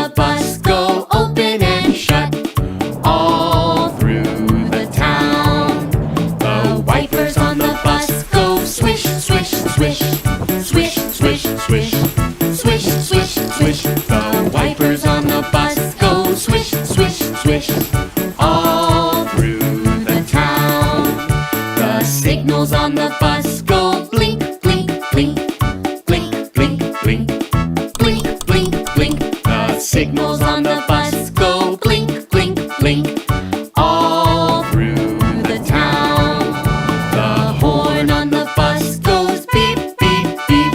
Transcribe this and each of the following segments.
the bus go open and shut all through the town. The wipers on the bus go swish, swish, swish, swish, swish, swish, swish, swish, swish. The wipers on the bus go swish, swish, swish, all through the town. The signals on the bus go blink, blink, blink, blink, blink, blink, blink, blink, blink. The signals on the bus go blink, blink, blink, all through the town. The horn on the bus goes beep, beep, beep,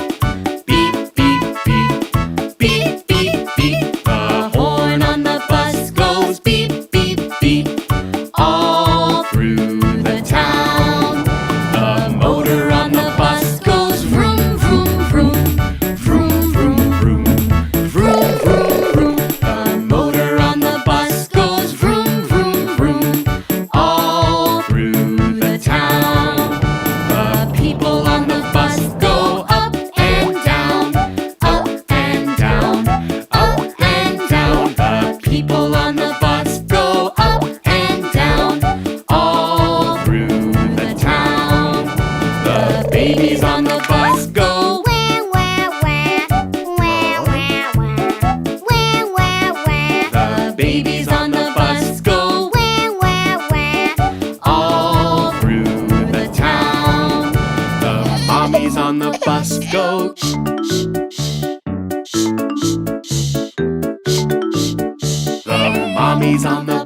beep, beep, beep, beep, beep, beep. The horn on the bus goes beep, beep, beep, all through the town. The motor on the bus goes vroom, vroom, vroom, vroom, vroom, vroom, vroom, vroom, vroom. The motor on the bus goes vroom, vroom, vroom, all through the town. The people on the bus go up and down, up and down, up and down. The people on the bus go up and down, all through the town. The babies on the bus go wah, wah, wah, wah, wah, wah, wah, wah. The babies on the bus go Wah, wah, wah. all through the town. The mommies on the bus go shh, shh, shh, shh, shh, shh, shh, shh. The mommies on the